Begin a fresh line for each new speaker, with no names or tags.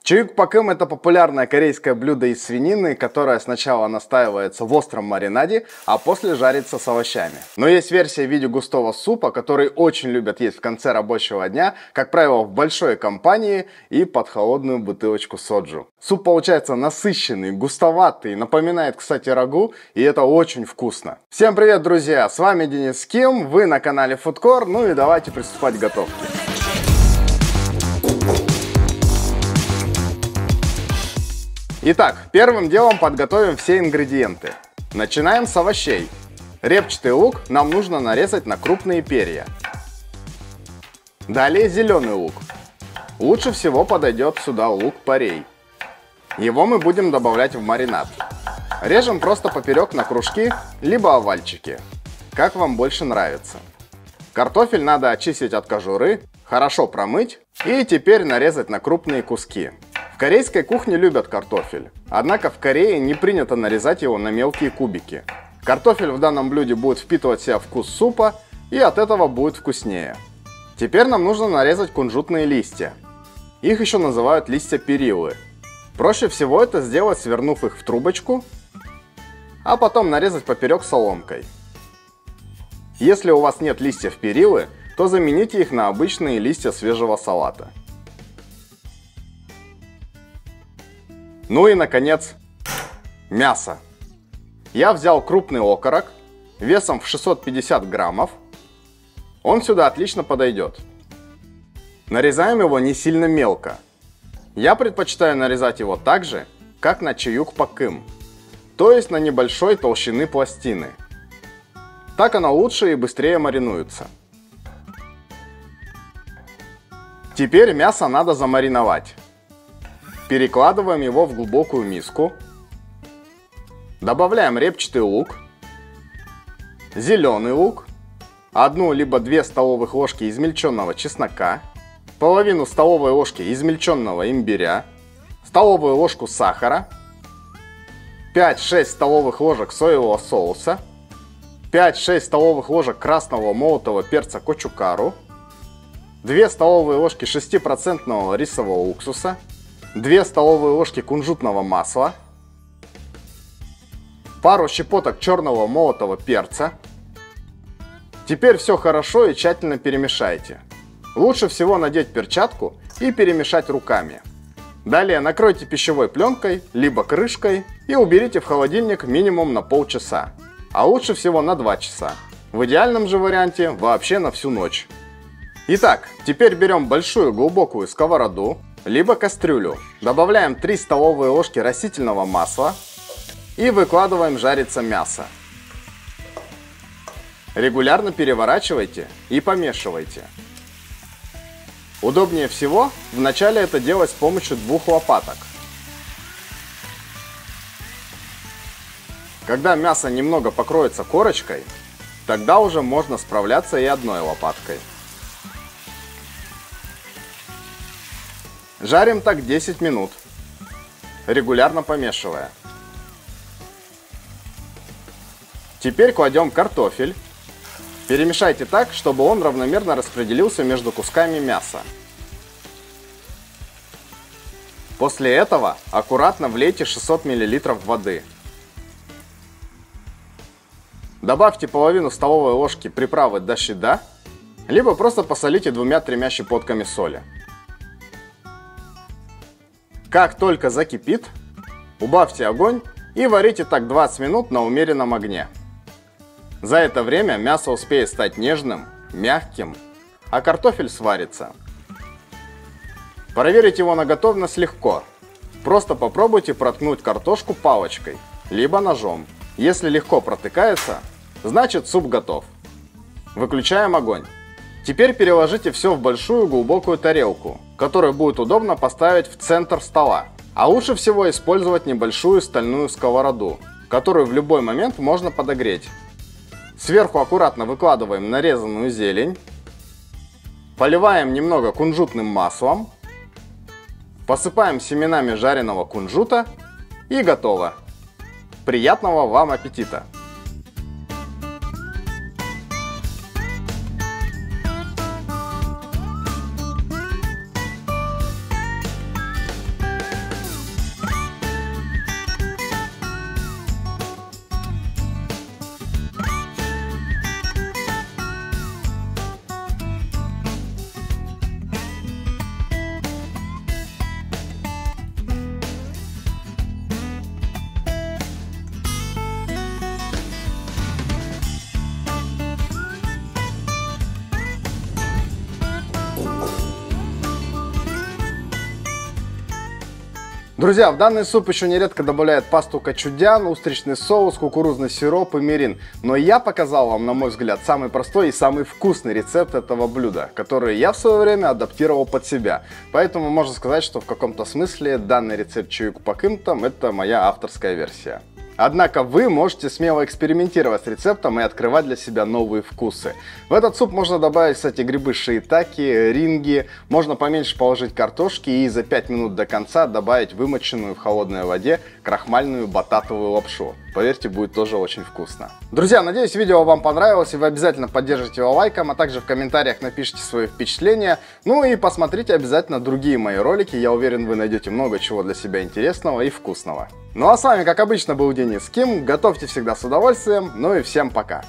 Чаюк-пакым — это популярное корейское блюдо из свинины, которое сначала настаивается в остром маринаде, а после жарится с овощами. Но есть версия в виде густого супа, который очень любят есть в конце рабочего дня, как правило, в большой компании и под холодную бутылочку соджу. Суп получается насыщенный, густоватый, напоминает, кстати, рагу, и это очень вкусно. Всем привет, друзья! С вами Денис Ким, вы на канале Foodcore, ну и давайте приступать к готовке. Итак, первым делом подготовим все ингредиенты. Начинаем с овощей. Репчатый лук нам нужно нарезать на крупные перья. Далее зеленый лук. Лучше всего подойдет сюда лук-порей. Его мы будем добавлять в маринад. Режем просто поперек на кружки, либо овальчики, как вам больше нравится. Картофель надо очистить от кожуры, хорошо промыть и теперь нарезать на крупные куски. В корейской кухне любят картофель, однако в Корее не принято нарезать его на мелкие кубики. Картофель в данном блюде будет впитывать в себя вкус супа, и от этого будет вкуснее. Теперь нам нужно нарезать кунжутные листья. Их еще называют листья перилы. Проще всего это сделать, свернув их в трубочку, а потом нарезать поперек соломкой. Если у вас нет листьев перилы, то замените их на обычные листья свежего салата. Ну и, наконец, мясо. Я взял крупный окорок весом в 650 граммов. Он сюда отлично подойдет. Нарезаем его не сильно мелко. Я предпочитаю нарезать его так же, как на чаюк-пакым, то есть на небольшой толщины пластины. Так оно лучше и быстрее маринуется. Теперь мясо надо замариновать. Перекладываем его в глубокую миску. Добавляем репчатый лук, зеленый лук, 1 либо 2 столовых ложки измельченного чеснока, половину столовой ложки измельченного имбиря, столовую ложку сахара, 5-6 столовых ложек соевого соуса, 5-6 столовых ложек красного молотого перца кочукару, 2 столовые ложки 6% рисового уксуса, 2 столовые ложки кунжутного масла, пару щепоток черного молотого перца. Теперь все хорошо и тщательно перемешайте. Лучше всего надеть перчатку и перемешать руками. Далее накройте пищевой пленкой, либо крышкой и уберите в холодильник минимум на полчаса, а лучше всего на 2 часа. В идеальном же варианте вообще на всю ночь. Итак, теперь берем большую глубокую сковороду, либо кастрюлю. Добавляем 3 столовые ложки растительного масла и выкладываем жариться мясо. Регулярно переворачивайте и помешивайте. Удобнее всего вначале это делать с помощью 2 лопаток. Когда мясо немного покроется корочкой, тогда уже можно справляться и 1 лопаткой. Жарим так 10 минут, регулярно помешивая. Теперь кладем картофель. Перемешайте так, чтобы он равномерно распределился между кусками мяса. После этого аккуратно влейте 600 мл воды. Добавьте половину столовой ложки приправы дашида, либо просто посолите 2-3 щепотками соли. Как только закипит, убавьте огонь и варите так 20 минут на умеренном огне. За это время мясо успеет стать нежным, мягким, а картофель сварится. Проверить его на готовность легко. Просто попробуйте проткнуть картошку палочкой, либо ножом. Если легко протыкается, значит суп готов. Выключаем огонь. Теперь переложите все в большую глубокую тарелку, которую будет удобно поставить в центр стола. А лучше всего использовать небольшую стальную сковороду, которую в любой момент можно подогреть. Сверху аккуратно выкладываем нарезанную зелень, поливаем немного кунжутным маслом, посыпаем семенами жареного кунжута и готово. Приятного вам аппетита! Друзья, в данный суп еще нередко добавляют пасту качудян, устричный соус, кукурузный сироп и мирин. Но я показал вам, на мой взгляд, самый простой и самый вкусный рецепт этого блюда, который я в свое время адаптировал под себя. Поэтому можно сказать, что в каком-то смысле данный рецепт чуйку по кымтам — это моя авторская версия. Однако вы можете смело экспериментировать с рецептом и открывать для себя новые вкусы. В этот суп можно добавить, кстати, грибы шиитаки, ринги, можно поменьше положить картошки и за 5 минут до конца добавить вымоченную в холодной воде крахмальную бататовую лапшу. Поверьте, будет тоже очень вкусно. Друзья, надеюсь, видео вам понравилось, и вы обязательно поддержите его лайком, а также в комментариях напишите свои впечатления. Ну и посмотрите обязательно другие мои ролики, я уверен, вы найдете много чего для себя интересного и вкусного. Ну а с вами, как обычно, был Денис Ким. Готовьте всегда с удовольствием. Ну и всем пока.